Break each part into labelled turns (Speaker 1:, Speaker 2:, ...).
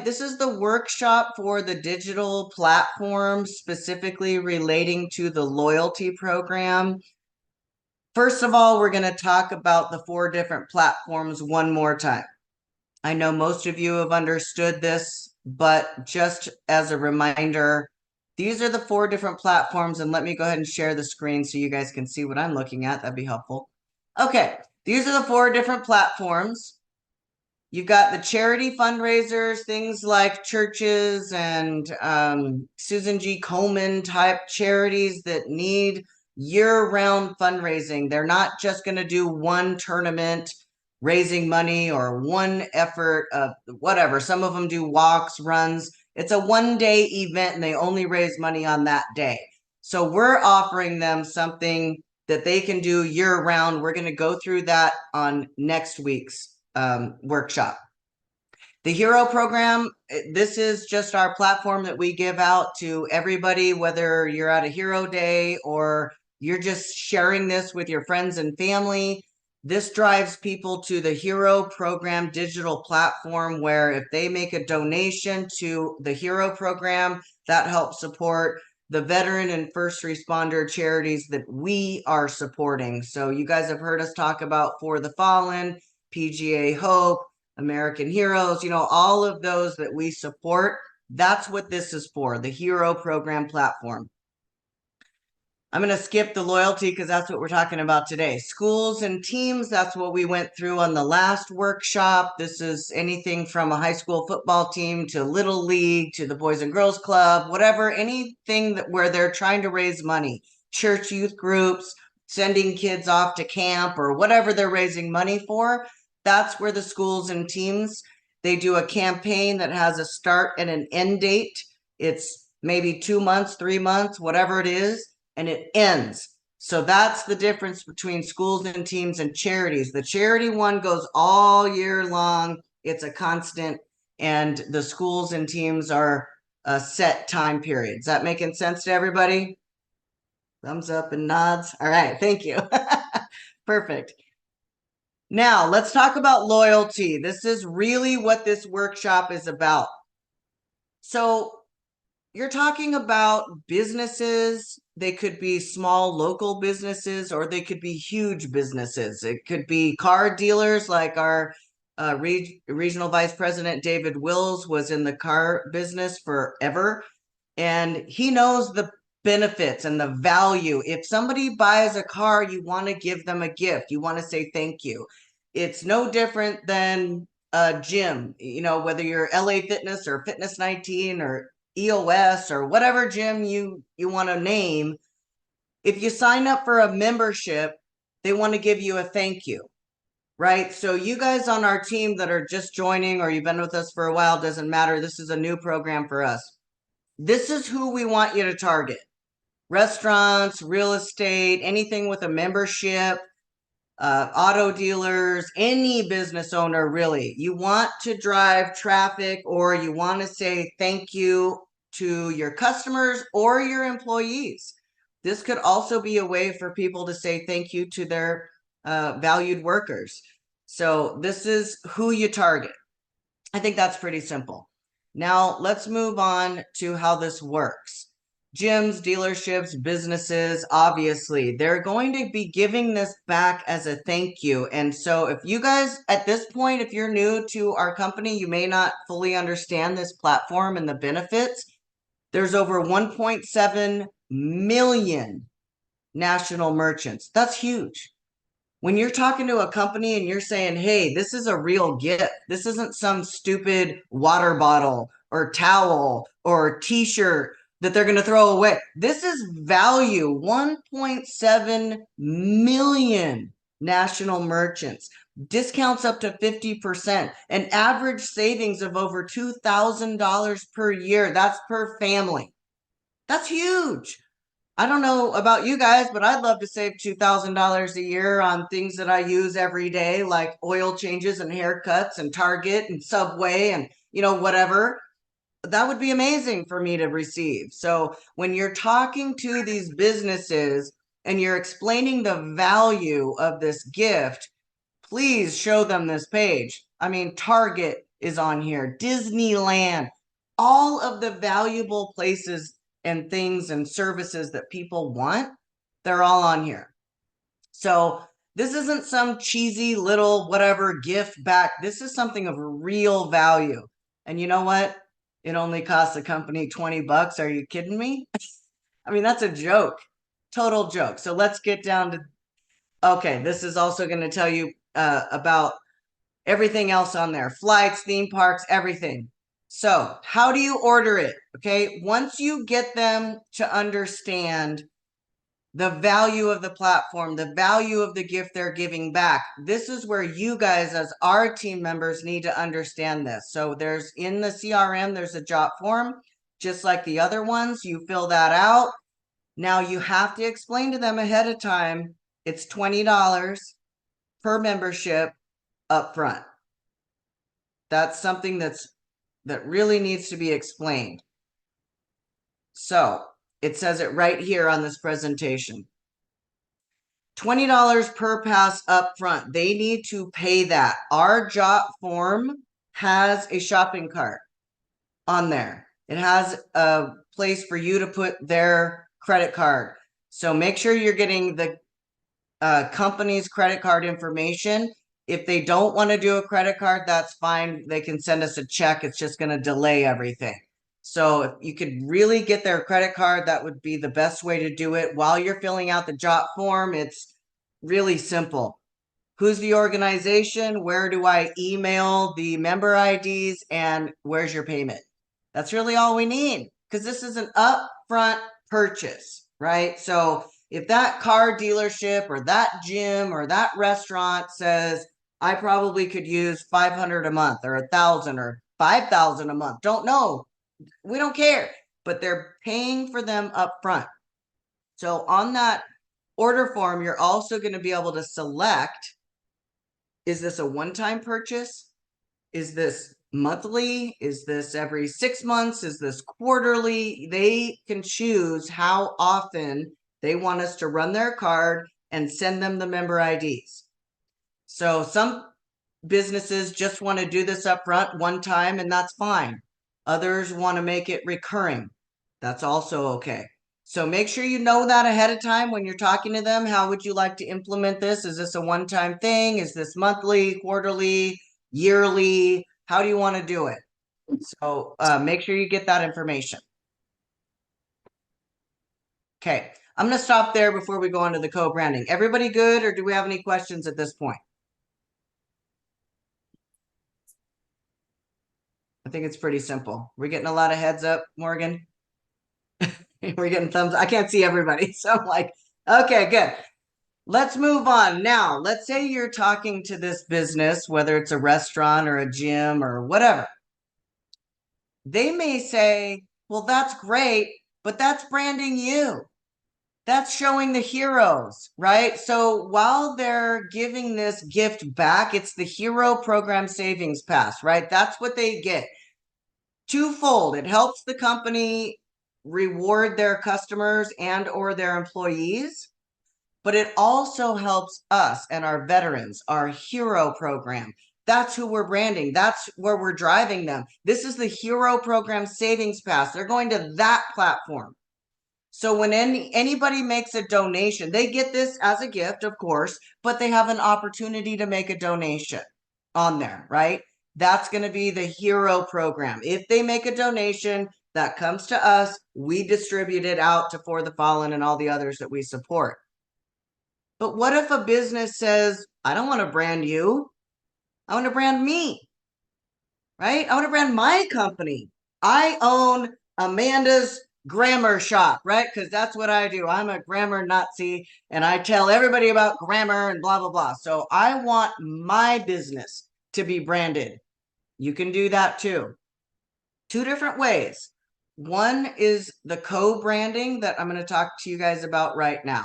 Speaker 1: right, this is the workshop for the digital platform specifically relating to the loyalty program. First of all, we're going to talk about the 4 different platforms one more time. I know most of you have understood this, but just as a reminder, these are the 4 different platforms, and let me go ahead and share the screen so you guys can see what I'm looking at. That'd be helpful. Okay, these are the 4 different platforms. You've got the charity fundraisers, things like churches and Susan G. Komen type charities that need year-round fundraising. They're not just going to do one tournament raising money or one effort of whatever. Some of them do walks, runs. It's a one-day event and they only raise money on that day. So we're offering them something that they can do year-round. We're going to go through that on next week's workshop. The Hero Program, this is just our platform that we give out to everybody, whether you're at a Hero Day or you're just sharing this with your friends and family. This drives people to the Hero Program digital platform where if they make a donation to the Hero Program, that helps support the veteran and first responder charities that we are supporting. So you guys have heard us talk about For the Fallen, PGA Hope, American Heroes, all of those that we support. That's what this is for, the Hero Program platform. I'm going to skip the loyalty because that's what we're talking about today. Schools and teams, that's what we went through on the last workshop. This is anything from a high school football team to Little League to the Boys and Girls Club, whatever, anything where they're trying to raise money. Church youth groups, sending kids off to camp or whatever they're raising money for. That's where the schools and teams, they do a campaign that has a start and an end date. It's maybe 2 months, 3 months, whatever it is, and it ends. So that's the difference between schools and teams and charities. The charity one goes all year long. It's a constant, and the schools and teams are a set time period. Is that making sense to everybody? Thumbs up and nods. All right, thank you. Perfect. Now, let's talk about loyalty. This is really what this workshop is about. So, you're talking about businesses. They could be small local businesses or they could be huge businesses. It could be car dealers like our regional vice president, David Wills, was in the car business forever. And he knows the benefits and the value. If somebody buys a car, you want to give them a gift. You want to say thank you. It's no different than a gym, whether you're LA Fitness or Fitness 19 or EOS or whatever gym you want to name. If you sign up for a membership, they want to give you a thank you, right? So you guys on our team that are just joining or you've been with us for a while, doesn't matter. This is a new program for us. This is who we want you to target. Restaurants, real estate, anything with a membership, auto dealers, any business owner, really. You want to drive traffic or you want to say thank you to your customers or your employees. This could also be a way for people to say thank you to their valued workers. So this is who you target. I think that's pretty simple. Now let's move on to how this works. Gyms, dealerships, businesses, obviously, they're going to be giving this back as a thank you. And so if you guys, at this point, if you're new to our company, you may not fully understand this platform and the benefits. There's over 1.7 million national merchants. That's huge. When you're talking to a company and you're saying, hey, this is a real gift. This isn't some stupid water bottle or towel or t-shirt that they're going to throw away. This is value. 1.7 million national merchants, discounts up to 50%, an average savings of over $2,000 per year. That's per family. That's huge. I don't know about you guys, but I'd love to save $2,000 a year on things that I use every day, like oil changes and haircuts and Target and Subway and, whatever. That would be amazing for me to receive. So when you're talking to these businesses and you're explaining the value of this gift, please show them this page. I mean, Target is on here, Disneyland, all of the valuable places and things and services that people want, they're all on here. So this isn't some cheesy little whatever gift back. This is something of real value. And you know what? It only costs the company $20. Are you kidding me? I mean, that's a joke, total joke. So let's get down to, okay, this is also going to tell you about everything else on there, flights, theme parks, everything. So how do you order it? Okay, once you get them to understand the value of the platform, the value of the gift they're giving back, this is where you guys as our team members need to understand this. So there's in the CRM, there's a job form, just like the other ones. You fill that out. Now you have to explain to them ahead of time, it's $20 per membership up front. That's something that really needs to be explained. So it says it right here on this presentation. $20 per pass up front. They need to pay that. Our job form has a shopping cart on there. It has a place for you to put their credit card. So make sure you're getting the company's credit card information. If they don't want to do a credit card, that's fine. They can send us a check. It's just going to delay everything. So if you could really get their credit card, that would be the best way to do it. While you're filling out the job form, it's really simple. Who's the organization? Where do I email the member IDs? And where's your payment? That's really all we need, because this is an upfront purchase, right? So if that car dealership or that gym or that restaurant says, I probably could use 500 a month or 1,000 or 5,000 a month, don't know. We don't care, but they're paying for them up front. So on that order form, you're also going to be able to select, is this a one-time purchase? Is this monthly? Is this every 6 months? Is this quarterly? They can choose how often they want us to run their card and send them the member IDs. So some businesses just want to do this up front one time, and that's fine. Others want to make it recurring. That's also okay. So make sure you know that ahead of time when you're talking to them. How would you like to implement this? Is this a one-time thing? Is this monthly, quarterly, yearly? How do you want to do it? So make sure you get that information. Okay, I'm going to stop there before we go on to the co-branding. Everybody good, or do we have any questions at this point? I think it's pretty simple. We're getting a lot of heads up, Morgan. We're getting thumbs. I can't see everybody. So I'm like, okay, good. Let's move on. Now, let's say you're talking to this business, whether it's a restaurant or a gym or whatever. They may say, well, that's great, but that's branding you. That's showing the heroes, right? So while they're giving this gift back, it's the Hero Program Savings Pass, right? That's what they get. Twofold. It helps the company reward their customers and or their employees, but it also helps us and our veterans, our hero program. That's who we're branding. That's where we're driving them. This is the Hero Program Savings Pass. They're going to that platform. So when anybody makes a donation, they get this as a gift, of course, but they have an opportunity to make a donation on there, right? That's going to be the hero program. If they make a donation, that comes to us. We distribute it out to For the Fallen and all the others that we support. But what if a business says, I don't want to brand you. I want to brand me, right? I want to brand my company. I own Amanda's grammar shop, right? Because that's what I do. I'm a grammar Nazi and I tell everybody about grammar and blah, blah, blah. So I want my business to be branded. You can do that too. Two different ways. One is the co-branding that I'm going to talk to you guys about right now.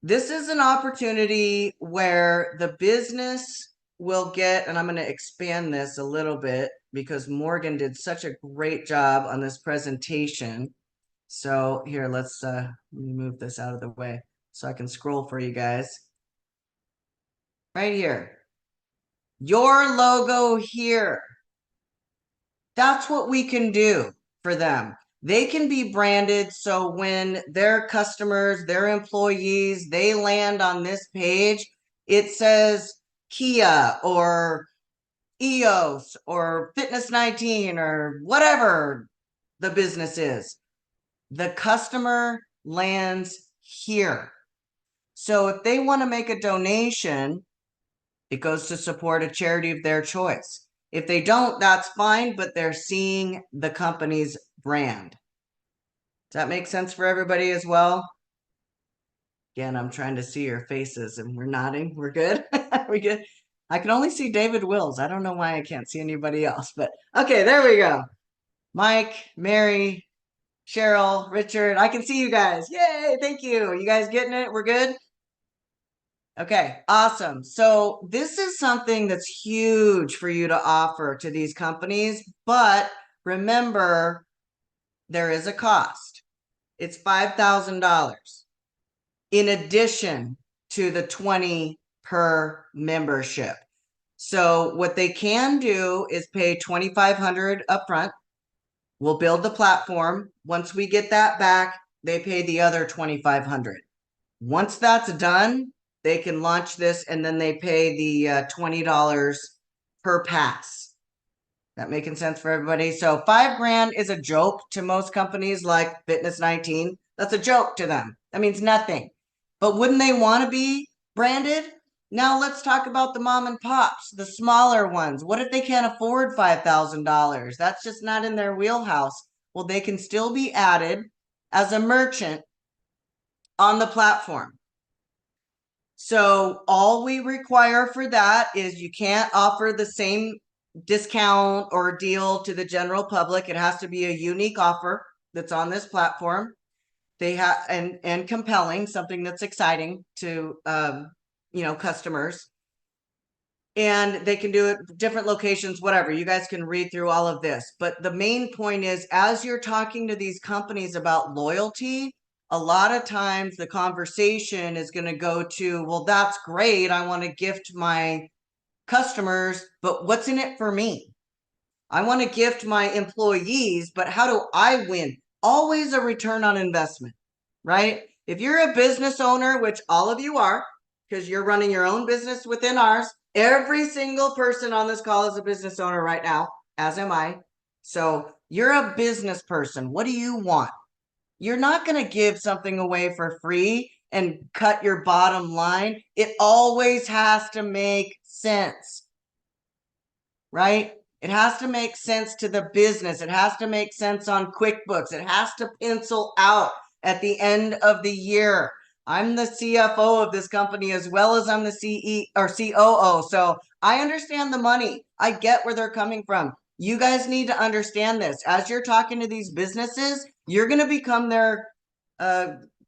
Speaker 1: This is an opportunity where the business will get, and I'm going to expand this a little bit because Morgan did such a great job on this presentation. So here, let me move this out of the way so I can scroll for you guys. Right here. your logo here. That's what we can do for them. They can be branded so when their customers, their employees, they land on this page, it says Kia or EOS or Fitness 19 or whatever the business is. The customer lands here. So if they want to make a donation, it goes to support a charity of their choice. If they don't, that's fine, but they're seeing the company's brand. Does that make sense for everybody as well? Again, I'm trying to see your faces and we're nodding. We're good? We good? I can only see David Wills. I don't know why I can't see anybody else, but okay, there we go. Mike, Mary, Cheryl, Richard, I can see you guys. Yay, thank you. You guys getting it? We're good? Okay, awesome. So this is something that's huge for you to offer to these companies, but remember, there is a cost. It's $5,000 in addition to the 20 per membership. So what they can do is pay $2,500 upfront. We'll build the platform. Once we get that back, they pay the other $2,500. Once that's done, they can launch this and then they pay the $20 per pass. That making sense for everybody? So $5,000 is a joke to most companies like Fitness 19. That's a joke to them. That means nothing. But wouldn't they want to be branded? Now let's talk about the mom and pops, the smaller ones. What if they can't afford $5,000? That's just not in their wheelhouse. Well, they can still be added as a merchant on the platform. So all we require for that is you can't offer the same discount or deal to the general public. It has to be a unique offer that's on this platform. They have and compelling, something that's exciting to customers. And they can do it different locations, whatever. You guys can read through all of this. But the main point is, as you're talking to these companies about loyalty, a lot of times the conversation is going to go to, well, that's great. I want to gift my customers, but what's in it for me? I want to gift my employees, but how do I win? Always a return on investment, right? If you're a business owner, which all of you are, because you're running your own business within ours, every single person on this call is a business owner right now, as am I. So you're a business person. What do you want? You're not going to give something away for free and cut your bottom line. It always has to make sense, right? It has to make sense to the business. It has to make sense on QuickBooks. It has to pencil out at the end of the year. I'm the CFO of this company as well as I'm the COO. So I understand the money. I get where they're coming from. You guys need to understand this. As you're talking to these businesses, you're going to become their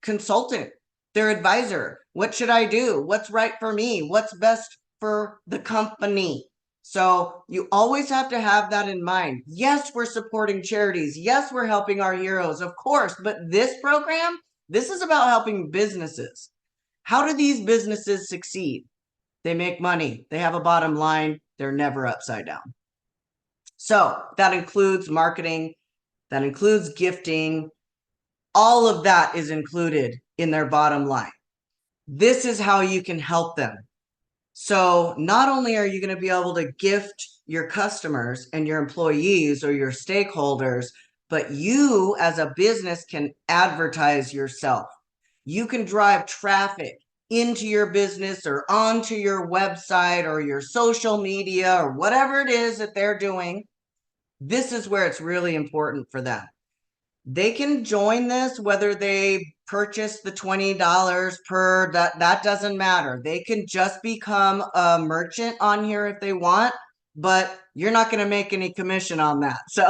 Speaker 1: consultant, their advisor. What should I do? What's right for me? What's best for the company? So you always have to have that in mind. Yes, we're supporting charities. Yes, we're helping our heroes, of course. But this program, this is about helping businesses. How do these businesses succeed? They make money. They have a bottom line. They're never upside down. So that includes marketing. That includes gifting. All of that is included in their bottom line. This is how you can help them. So not only are you going to be able to gift your customers and your employees or your stakeholders, but you as a business can advertise yourself. You can drive traffic into your business or onto your website or your social media or whatever it is that they're doing. This is where it's really important for them. They can join this whether they purchase the $20 per, that doesn't matter. They can just become a merchant on here if they want, but you're not going to make any commission on that. So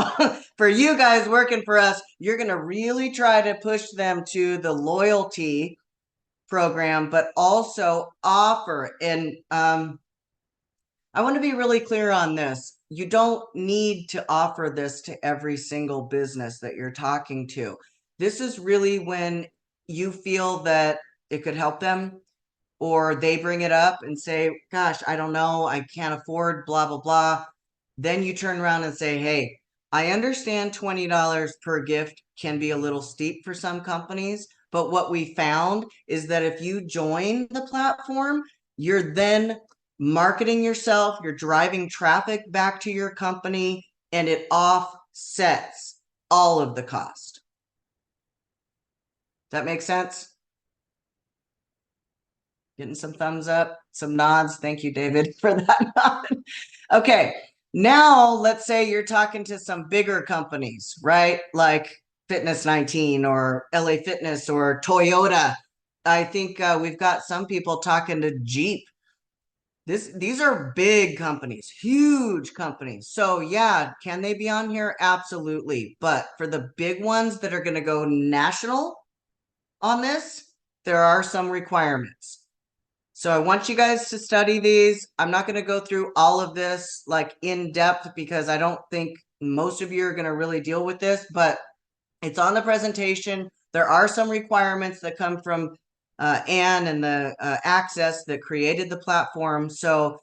Speaker 1: for you guys working for us, you're going to really try to push them to the loyalty program, but also offer. And I want to be really clear on this. You don't need to offer this to every single business that you're talking to. This is really when you feel that it could help them. or they bring it up and say, gosh, I don't know, I can't afford blah, blah, blah. Then you turn around and say, hey, I understand $20 per gift can be a little steep for some companies, but what we found is that if you join the platform, you're then marketing yourself, you're driving traffic back to your company, and it offsets all of the cost. That makes sense? Getting some thumbs up, some nods. Thank you, David, for that nod. Okay, now let's say you're talking to some bigger companies, right? Like Fitness 19 or LA Fitness or Toyota. I think we've got some people talking to Jeep. These are big companies, huge companies. So yeah, can they be on here? Absolutely. But for the big ones that are going to go national on this, there are some requirements. So I want you guys to study these. I'm not going to go through all of this like in depth because I don't think most of you are going to really deal with this, but it's on the presentation. There are some requirements that come from Anne and the Access that created the platform. So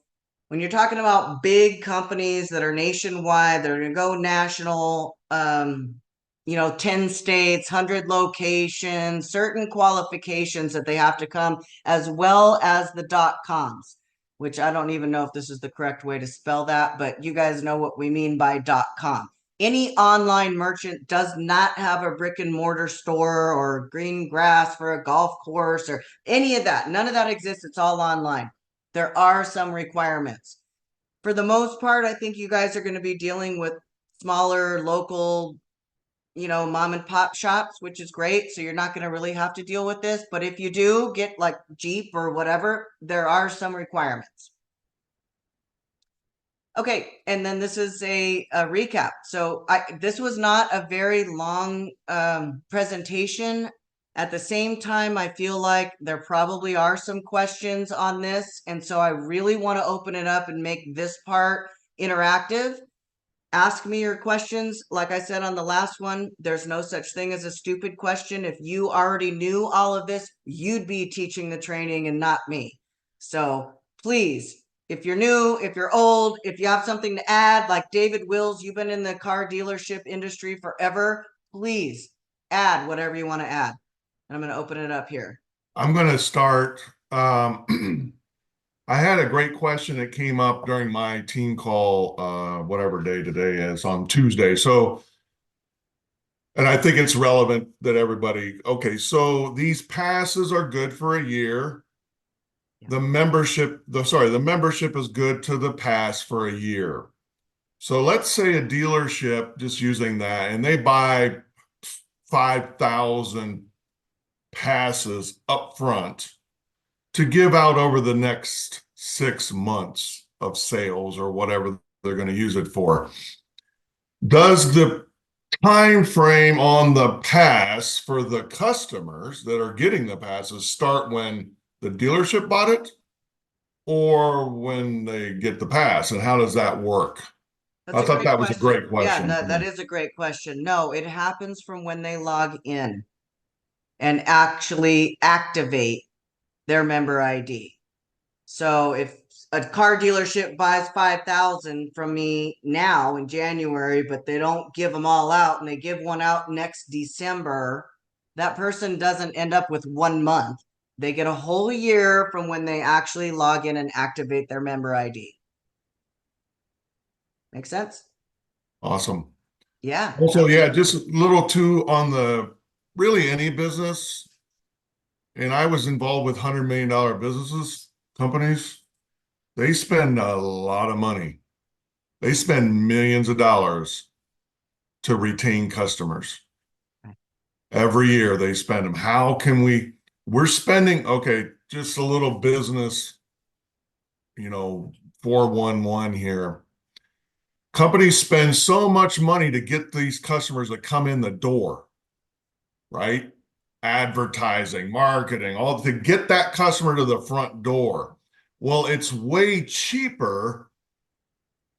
Speaker 1: when you're talking about big companies that are nationwide, they're going to go national, 10 states, 100 locations, certain qualifications that they have to come, as well as the .coms, which I don't even know if this is the correct way to spell that, but you guys know what we mean by .com. Any online merchant does not have a brick and mortar store or green grass for a golf course or any of that. None of that exists. It's all online. There are some requirements. For the most part, I think you guys are going to be dealing with smaller local, mom and pop shops, which is great. So you're not going to really have to deal with this. But if you do get like Jeep or whatever, there are some requirements. Okay, and then this is a recap. So this was not a very long presentation. At the same time, I feel like there probably are some questions on this. And so I really want to open it up and make this part interactive. Ask me your questions. Like I said on the last one, there's no such thing as a stupid question. If you already knew all of this, you'd be teaching the training and not me. So please, if you're new, if you're old, if you have something to add, like David Wills, you've been in the car dealership industry forever, please add whatever you want to add. And I'm going to open it up here.
Speaker 2: I'm going to start. I had a great question that came up during my team call, whatever day today is, on Tuesday. And I think it's relevant that okay, so these passes are good for a year. The membership is good to the pass for a year. So let's say a dealership, just using that, and they buy 5,000 passes up front to give out over the next 6 months of sales or whatever they're going to use it for. Does the time frame on the pass for the customers that are getting the passes start when the dealership bought it or when they get the pass? And how does that work?
Speaker 1: That's
Speaker 2: I
Speaker 1: a
Speaker 2: thought
Speaker 1: great
Speaker 2: that was a
Speaker 1: question.
Speaker 2: great
Speaker 1: Yeah,
Speaker 2: question.
Speaker 1: that is a great question. No, it happens from when they log in and actually activate their member ID. So if a car dealership buys 5,000 from me now in January, but they don't give them all out and they give one out next December, that person doesn't end up with 1 month. They get a whole year from when they actually log in and activate their member ID. Make sense?
Speaker 2: Awesome.
Speaker 1: Yeah.
Speaker 2: Also, yeah, just a little too on the really any business. And I was involved with $100 million businesses, companies. They spend a lot of money. They spend millions of dollars to retain customers. Every year they spend them. How can we're spending, okay, just a little business, 411 here. Companies spend so much money to get these customers that come in the door, right? Advertising, marketing, all to get that customer to the front door. Well, it's way cheaper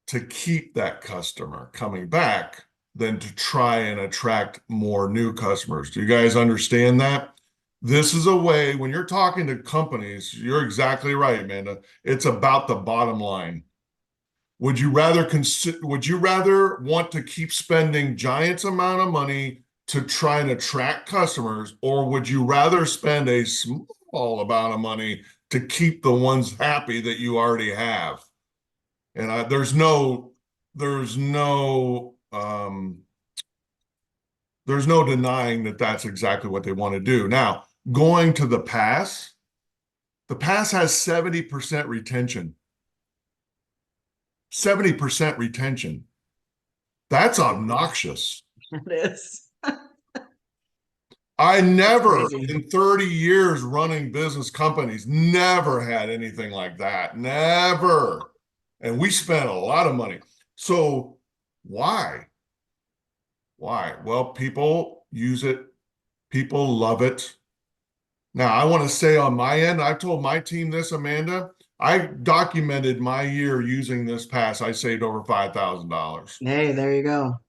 Speaker 2: to keep that customer coming back than to try and attract more new customers. Do you guys understand that? This is a way, when you're talking to companies, you're exactly right, Amanda. It's about the bottom line. Would you rather want to keep spending giants amount of money to try and attract customers, or would you rather spend a small amount of money to keep the ones happy that you already have? And there's no, there's no denying that that's exactly what they want to do. Now, going to the pass has 70% retention. 70% retention. That's obnoxious.
Speaker 1: It is.
Speaker 2: I
Speaker 1: It's
Speaker 2: never,
Speaker 1: crazy.
Speaker 2: in 30 years running business companies, never had anything like that. Never. And we spent a lot of money. So why? Why? Well, people use it. People love it. Now, I want to say on my end, I've told my team this, Amanda. I documented my year using this pass. I saved over $5,000.
Speaker 1: Hey, there you go.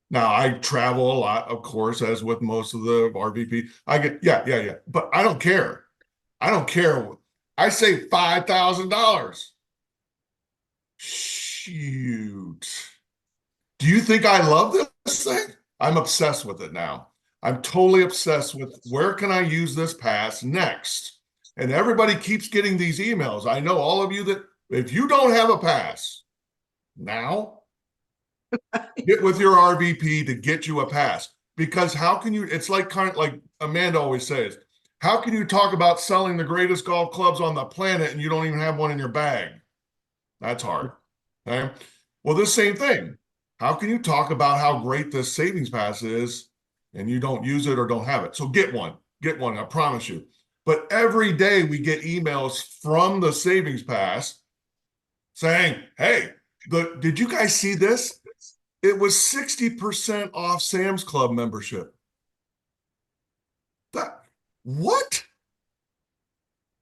Speaker 2: Now I travel a lot, of course, as with most of the RVP. I get, yeah. But I don't care. I don't care. I say $5,000. Shoot. Do you think I love this thing? I'm obsessed with it now. I'm totally obsessed with where can I use this pass next? And everybody keeps getting these emails. I know all of you that if you don't have a pass now, get with your RVP to get you a pass. Because how can you, it's like kind of like Amanda always says, how can you talk about selling the greatest golf clubs on the planet and you don't even have one in your bag? That's hard. Okay. Well, this same thing. How can you talk about how great this savings pass is and you don't use it or don't have it? So get one. Get one, I promise you. But every day we get emails from the savings pass saying, hey, did you guys see this? It was 60% off Sam's Club membership. That, what?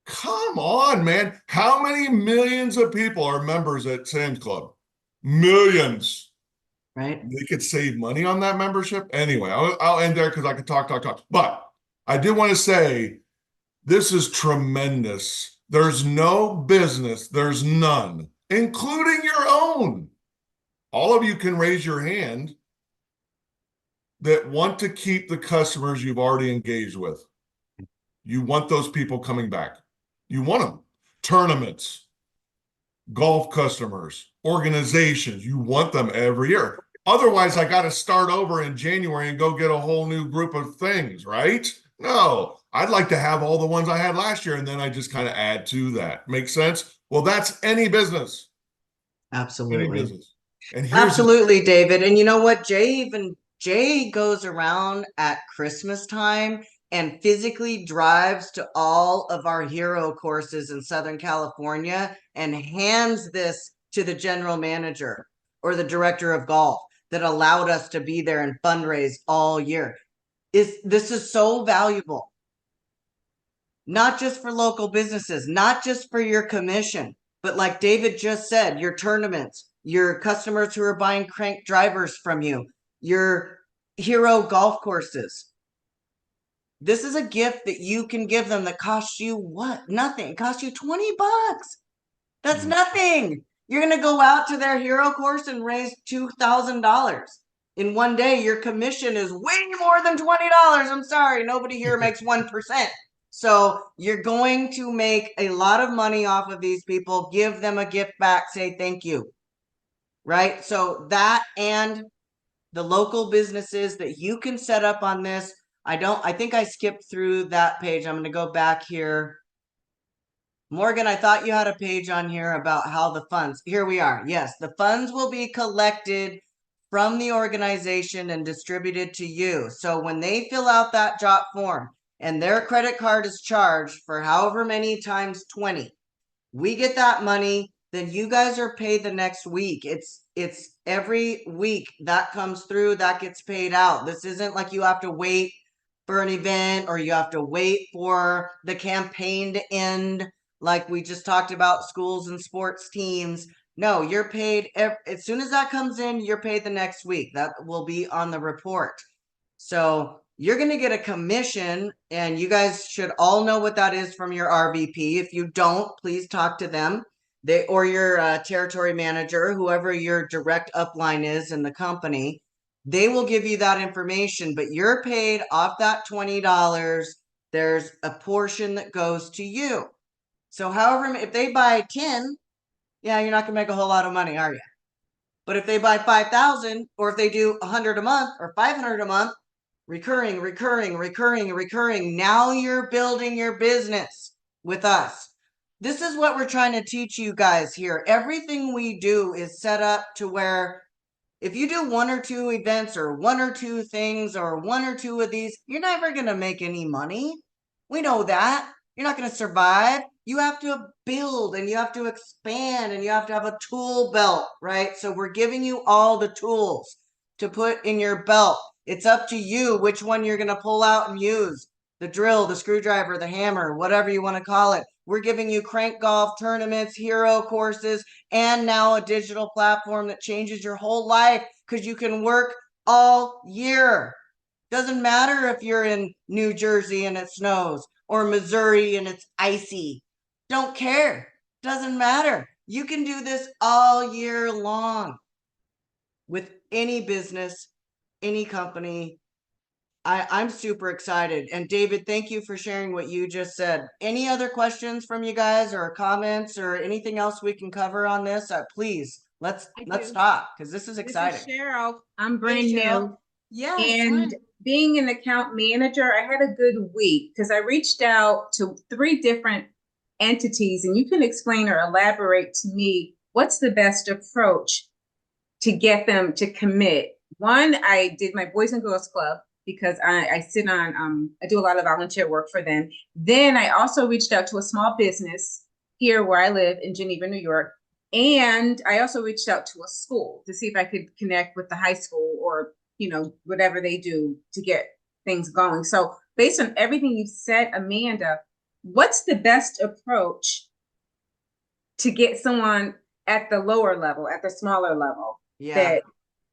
Speaker 2: Come on, man. How many millions of people are members at Sam's Club? Millions.
Speaker 1: Right?
Speaker 2: They could save money on that membership. Anyway, I'll end there because I could talk. But I did want to say this is tremendous. There's no business, there's none, including your own. All of you can raise your hand that want to keep the customers you've already engaged with. You want those people coming back. You want them. Tournaments, golf customers, organizations, you want them every year. Otherwise, I got to start over in January and go get a whole new group of things, right? No, I'd like to have all the ones I had last year and then I just kind of add to that. Make sense? Well, that's any business. Any
Speaker 1: Absolutely.
Speaker 2: business. And here's the
Speaker 1: Absolutely, David. And you know what? Jay goes around at Christmas time and physically drives to all of our hero courses in Southern California and hands this to the general manager or the director of golf that allowed us to be there and fundraise all year. This is so valuable, not just for local businesses, not just for your commission, but like David just said, your tournaments, your customers who are buying crank drivers from you, your hero golf courses. This is a gift that you can give them that costs you what? Nothing. It costs you $20. That's nothing. You're going to go out to their hero course and raise $2,000. In one day, your commission is way more than $20. I'm sorry, nobody here makes 1%. So you're going to make a lot of money off of these people, give them a gift back, say thank you. Right? So that and the local businesses that you can set up on this. I think I skipped through that page. I'm going to go back here. Morgan, I thought you had a page on here about how the funds, here we are. Yes, the funds will be collected from the organization and distributed to you. So when they fill out that job form and their credit card is charged for however many times 20, we get that money, then you guys are paid the next week. It's every week that comes through, that gets paid out. This isn't like you have to wait for an event or you have to wait for the campaign to end like we just talked about schools and sports teams. No, you're paid as soon as that comes in, you're paid the next week. That will be on the report. So you're going to get a commission, and you guys should all know what that is from your RVP. If you don't, please talk to them. They or your territory manager, whoever your direct upline is in the company, they will give you that information, but you're paid off that $20. There's a portion that goes to you. So however, if they buy 10, yeah, you're not going to make a whole lot of money, are you? But if they buy 5,000, or if they do 100 a month or 500 a month, recurring, now you're building your business with us. This is what we're trying to teach you guys here. Everything we do is set up to where if you do one or two events or one or two things or one or two of these, you're never going to make any money. We know that. You're not going to survive. You have to build and you have to expand and you have to have a tool belt, right? So we're giving you all the tools to put in your belt. It's up to you which one you're going to pull out and use. The drill, the screwdriver, the hammer, whatever you want to call it. We're giving you crank golf tournaments, hero courses, and now a digital platform that changes your whole life because you can work all year. Doesn't matter if you're in New Jersey and it snows or Missouri and it's icy. Don't care. Doesn't matter. You can do this all year long with any business, any company. I'm super excited. And David, thank you for sharing what you just said. Any other questions from you guys or comments or anything else we can cover on this? Please, let's talk because this is exciting.
Speaker 3: This is Cheryl. I'm brand new.
Speaker 1: Yeah,
Speaker 3: and being an account manager, I had a good week because I reached out to 3 different entities, and you can explain or elaborate to me what's the best approach to get them to commit. One, I did my Boys and Girls Club because I sit on, I do a lot of volunteer work for them. Then I also reached out to a small business here where I live in Geneva, New York. And I also reached out to a school to see if I could connect with the high school or, whatever they do to get things going. So based on everything you've said, Amanda, what's the best approach to get someone at the lower level, at the smaller level?
Speaker 1: Yeah.
Speaker 3: That,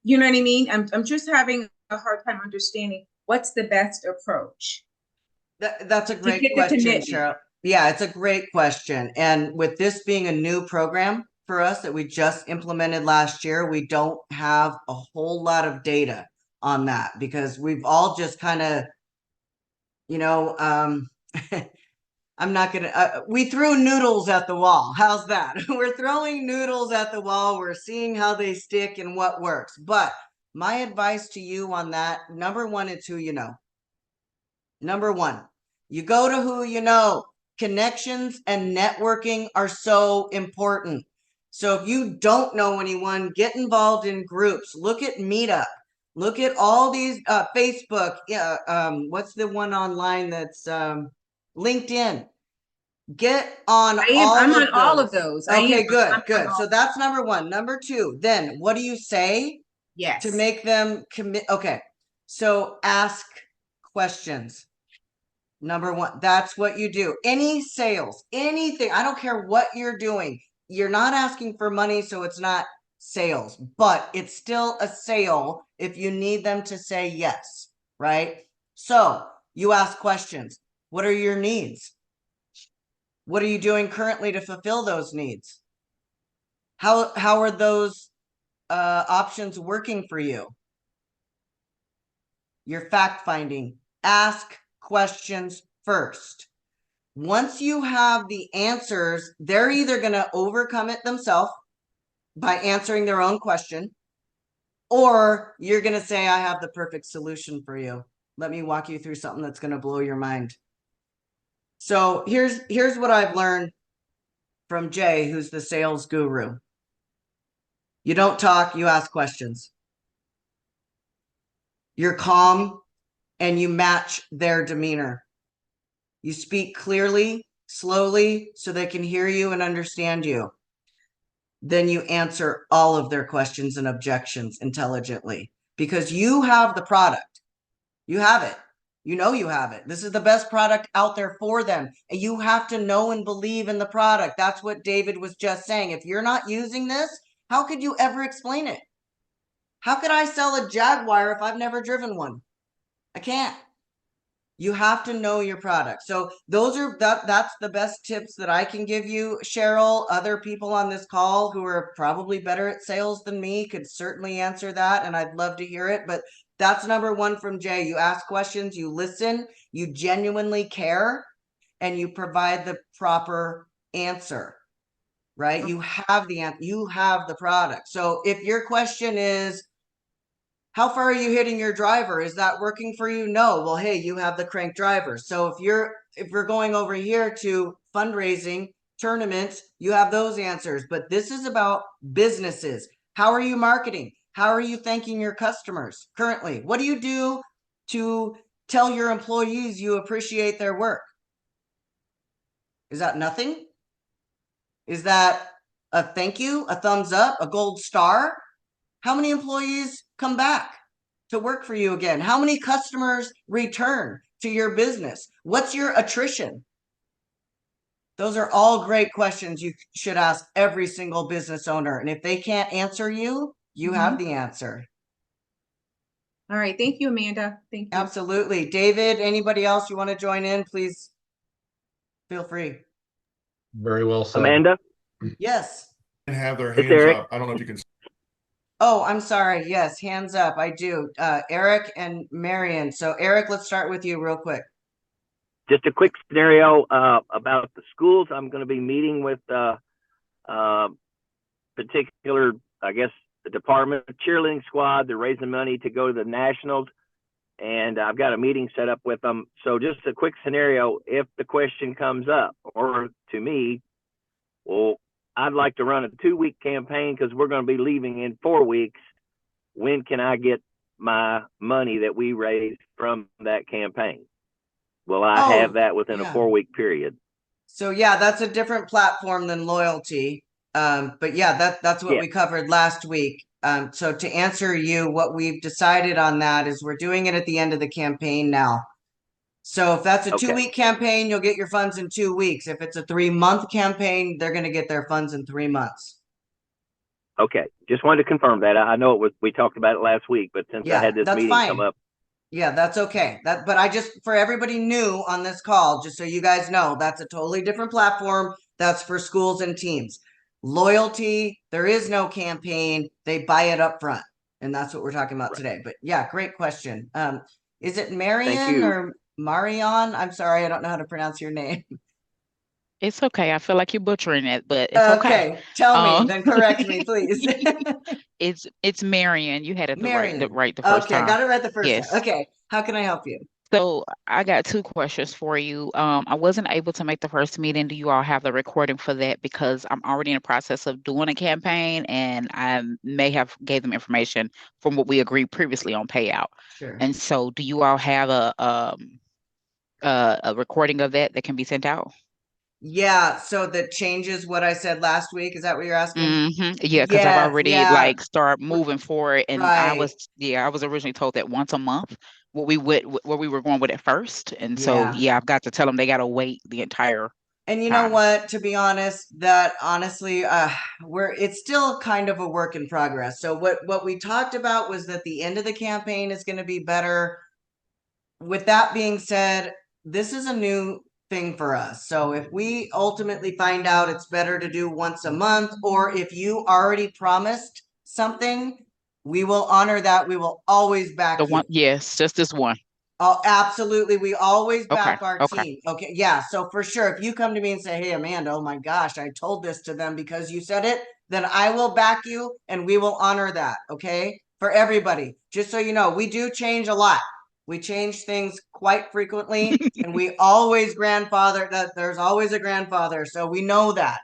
Speaker 3: you know what I mean? I'm just having a hard time understanding what's the best approach.
Speaker 1: That's a great question, Cheryl. Yeah, it's a great question. And with this being a new program for us that we just implemented last year, we don't have a whole lot of data on that because we've all just kind of, I'm not going to, we threw noodles at the wall. How's that? We're throwing noodles at the wall. We're seeing how they stick and what works. But my advice to you on that, number one, it's who you know. Number one, you go to who you know. Connections and networking are so important. So if you don't know anyone, get involved in groups. Look at Meetup. Look at all these Facebook. Yeah, what's the one online that's LinkedIn? Get on
Speaker 3: I'm on all of those.
Speaker 1: Okay, good. So that's number one. Number two, then what do you say?
Speaker 3: Yes.
Speaker 1: To make them commit. Okay, so ask questions. Number one, that's what you do. Any sales, anything, I don't care what you're doing. You're not asking for money, so it's not sales, but it's still a sale if you need them to say yes, right? So you ask questions. What are your needs? What are you doing currently to fulfill those needs? How are those options working for you? You're fact finding. Ask questions first. Once you have the answers, they're either going to overcome it themselves by answering their own question, or you're going to say, I have the perfect solution for you. Let me walk you through something that's going to blow your mind. So here's what I've learned from Jay, who's the sales guru. You don't talk, you ask questions. You're calm and you match their demeanor. You speak clearly, slowly, so they can hear you and understand you. Then you answer all of their questions and objections intelligently because you have the product. You have it. You know you have it. This is the best product out there for them. And you have to know and believe in the product. That's what David was just saying. If you're not using this, how could you ever explain it? How could I sell a Jaguar if I've never driven one? I can't. You have to know your product. So that's the best tips that I can give you, Cheryl. Other people on this call who are probably better at sales than me could certainly answer that, and I'd love to hear it. But that's number one from Jay. You ask questions, you listen, you genuinely care, and you provide the proper answer. Right? You have the product. So if your question is, how far are you hitting your driver? Is that working for you? No. Well, hey, you have the crank driver. So if we're going over here to fundraising, tournaments, you have those answers. But this is about businesses. How are you marketing? How are you thanking your customers currently? What do you do to tell your employees you appreciate their work? Is that nothing? Is that a thank you, a thumbs up, a gold star? How many employees come back to work for you again? How many customers return to your business? What's your attrition? Those are all great questions you should ask every single business owner. And if they can't answer you, you have the answer.
Speaker 3: All right. Thank you, Amanda. Thank you.
Speaker 1: Absolutely. David, anybody else you want to join in, please feel free.
Speaker 4: Very well said.
Speaker 5: Amanda,
Speaker 1: Yes.
Speaker 2: And have their
Speaker 5: It's
Speaker 2: hands
Speaker 5: Eric.
Speaker 2: up. I don't know if you can.
Speaker 1: Oh, I'm sorry. Yes, hands up. I do. Eric and Marion. So Eric, let's start with you real quick.
Speaker 5: Just a quick scenario about the schools. I'm going to be meeting with particular, I guess, the department cheerleading squad. They're raising money to go to the nationals, and I've got a meeting set up with them. So just a quick scenario: if the question comes up, or to me, well, I'd like to run a 2-week campaign because we're going to be leaving in 4 weeks. When can I get my money that we raised from that campaign? Will I have that within a 4-week period?
Speaker 1: So yeah, that's a different platform than loyalty. But yeah, that's what we covered last week. So to answer you, what we've decided on that is we're doing it at the end of the campaign now. So if that's a 2-week campaign, you'll get your funds in 2 weeks. If it's a 3-month campaign, they're going to get their funds in 3 months.
Speaker 5: Okay. Just wanted to confirm that. I know we talked about it last week, but since I had this meeting come up.
Speaker 1: Yeah, that's okay. But I just, for everybody new on this call, just so you guys know, that's a totally different platform. That's for schools and teams. Loyalty, there is no campaign. They buy it up front. And that's what we're talking about today. But yeah, great question. Is it Marion or Marion? I'm sorry, I don't know how to pronounce your name.
Speaker 6: It's okay. I feel like you're butchering it, but it's okay.
Speaker 1: Okay, tell me, then correct me, please.
Speaker 6: It's Marion. You had it
Speaker 1: Marion.
Speaker 6: right the first time.
Speaker 1: Okay, got it right the first
Speaker 6: Yes.
Speaker 1: time. Okay, how can I help you?
Speaker 6: So I got 2 questions for you. I wasn't able to make the first meeting. Do you all have the recording for that? Because I'm already in the process of doing a campaign, and I may have gave them information from what we agreed previously on payout.
Speaker 1: Sure.
Speaker 6: And so, do you all have a recording of that can be sent out?
Speaker 1: Yeah, so that changes what I said last week. Is that what you're asking?
Speaker 6: Yeah, because I've already like start moving forward, and I
Speaker 1: Right.
Speaker 6: was originally told that once a month, where we were going with it first, and so I've got to tell them they got to wait the entire.
Speaker 1: And you know what? To be honest, that honestly, it's still kind of a work in progress. So what we talked about was that the end of the campaign is going to be better. With that being said, this is a new thing for us. So if we ultimately find out it's better to do once a month, or if you already promised something, we will honor that. We will always back you.
Speaker 6: Yes, just this one.
Speaker 1: Oh, absolutely. We always back our team. Okay. Yeah. So for sure, if you come to me and say, hey, Amanda, oh my gosh, I told this to them because you said it, then I will back you and we will honor that. Okay. For everybody. Just so you know, we do change a lot. We change things quite frequently and we always grandfather that there's always a grandfather. So we know that.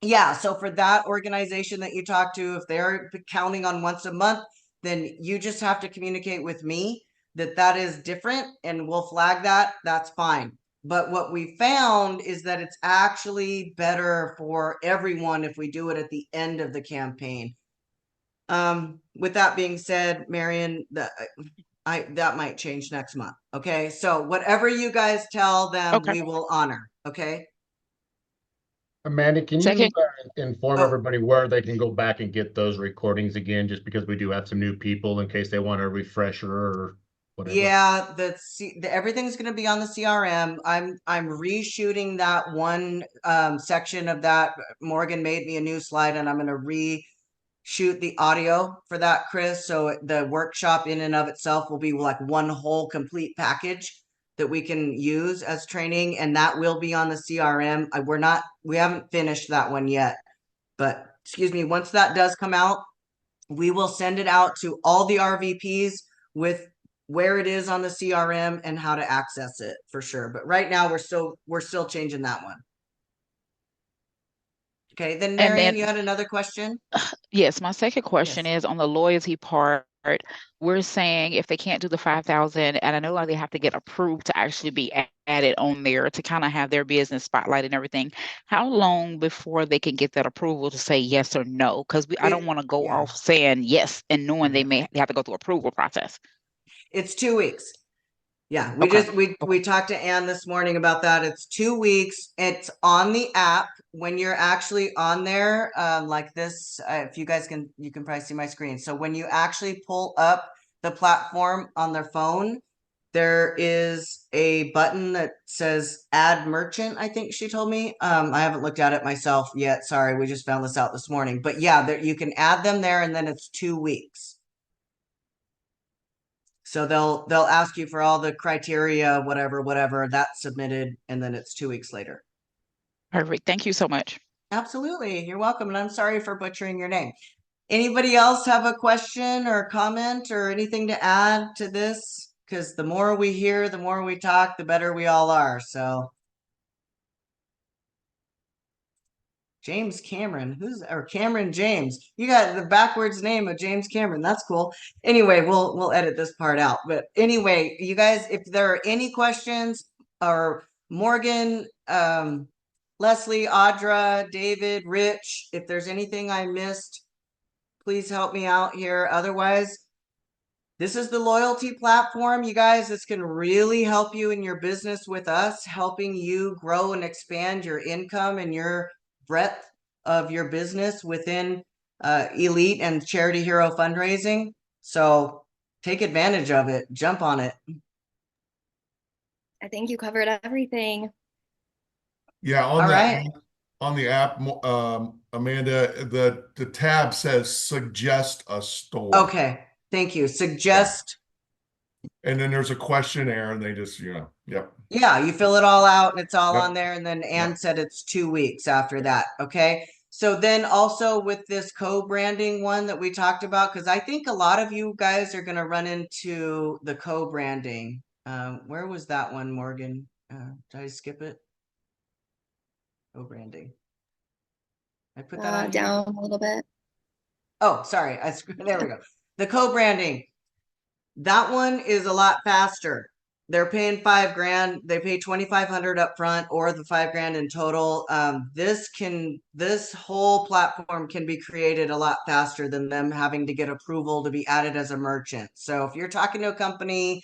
Speaker 1: Yeah. So for that organization that you talk to, if they're counting on once a month, then you just have to communicate with me that is different and we'll flag that. That's fine. But what we found is that it's actually better for everyone if we do it at the end of the campaign. With that being said, Marion, that might change next month. Okay. So whatever you guys tell them, we will honor. Okay.
Speaker 4: Amanda, can you inform everybody where they can go back and get those recordings again, just because we do have some new people in case they want a refresher or whatever.
Speaker 1: Yeah, everything's going to be on the CRM. I'm reshooting that one section of that. Morgan made me a new slide, and I'm going to reshoot the audio for that, Chris. So the workshop in and of itself will be like one whole complete package that we can use as training, and that will be on the CRM. We haven't finished that one yet, but excuse me, once that does come out, we will send it out to all the RVPs with where it is on the CRM and how to access it for sure. But right now we're still changing that one. Okay, then Marion, you had another question?
Speaker 6: Yes, my second question is on the loyalty part. We're saying if they can't do the 5,000, and I know they have to get approved to actually be added on there to kind of have their business spotlight and everything. How long before they can get that approval to say yes or no? Because I don't want to go off saying yes and knowing they have to go through approval process.
Speaker 1: It's 2 weeks. Yeah, we talked to Ann this morning about that. It's 2 weeks. It's on the app when you're actually on there, like this. If you guys you can probably see my screen. So when you actually pull up the platform on their phone, there is a button that says add merchant, I think she told me. I haven't looked at it myself yet. Sorry, we just found this out this morning. But yeah, you can add them there, and then it's 2 weeks. So they'll ask you for all the criteria, whatever that's submitted, and then it's 2 weeks later.
Speaker 6: Perfect. Thank you so much.
Speaker 1: Absolutely. You're welcome. And I'm sorry for butchering your name. Anybody else have a question or comment or anything to add to this? Because the more we hear, the more we talk, the better we all are. So James Cameron, or Cameron James? You got the backwards name of James Cameron. That's cool. Anyway, we'll edit this part out. But anyway, you guys, if there are any questions, or Morgan, Leslie, Audra, David, Rich, if there's anything I missed, please help me out here. Otherwise, this is the loyalty platform, you guys. This can really help you in your business with us, helping you grow and expand your income and your breadth of your business within Elite and Charity Hero fundraising. So take advantage of it. Jump on it.
Speaker 7: I think you covered everything.
Speaker 2: Yeah, on the app, Amanda, the tab says suggest a store.
Speaker 1: Okay, thank you. Suggest.
Speaker 2: And then there's a questionnaire, and they just, yep.
Speaker 1: Yeah, you fill it all out, and it's all on there. And then Ann said it's 2 weeks after that. Okay. So then also with this co-branding one that we talked about, because I think a lot of you guys are going to run into the co-branding. Where was that one, Morgan? Did I skip it? Co-branding. I put that on
Speaker 7: down a little bit.
Speaker 1: Oh, sorry. There we go. The co-branding. That one is a lot faster. They're paying $5,000. They pay $2,500 up front, or the $5,000 in total. This whole platform can be created a lot faster than them having to get approval to be added as a merchant. So if you're talking to a company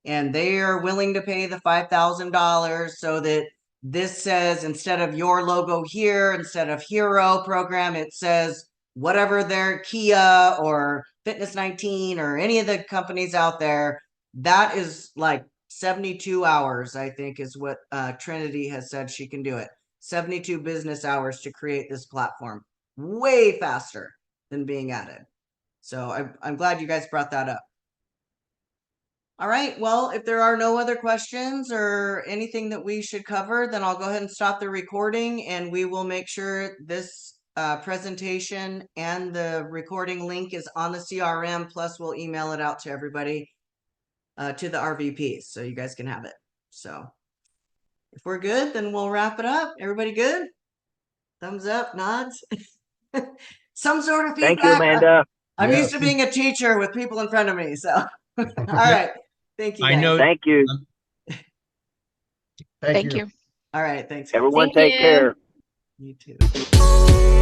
Speaker 1: and they are willing to pay the $5,000 so that this says, instead of your logo here, instead of Hero program, it says whatever their Kia or Fitness 19 or any of the companies out there, that is like 72 hours, I think, is what Trinity has said she can do it. 72 business hours to create this platform. Way faster than being added. So I'm glad you guys brought that up. All right. Well, if there are no other questions or anything that we should cover, then I'll go ahead and stop the recording, and we will make sure this presentation and the recording link is on the CRM. Plus, we'll email it out to everybody, to the RVPs, so you guys can have it. So if we're good, then we'll wrap it up. Everybody good? Thumbs up, nods. Some sort of feedback.
Speaker 5: Thank you, Amanda.
Speaker 1: I'm used to being a teacher with people in front of me. So, all right. Thank you, guys.
Speaker 5: Thank you.
Speaker 4: Thank you.
Speaker 1: All right. Thanks.
Speaker 5: Everyone
Speaker 7: Thank
Speaker 5: take
Speaker 7: you.
Speaker 5: care.
Speaker 1: You too.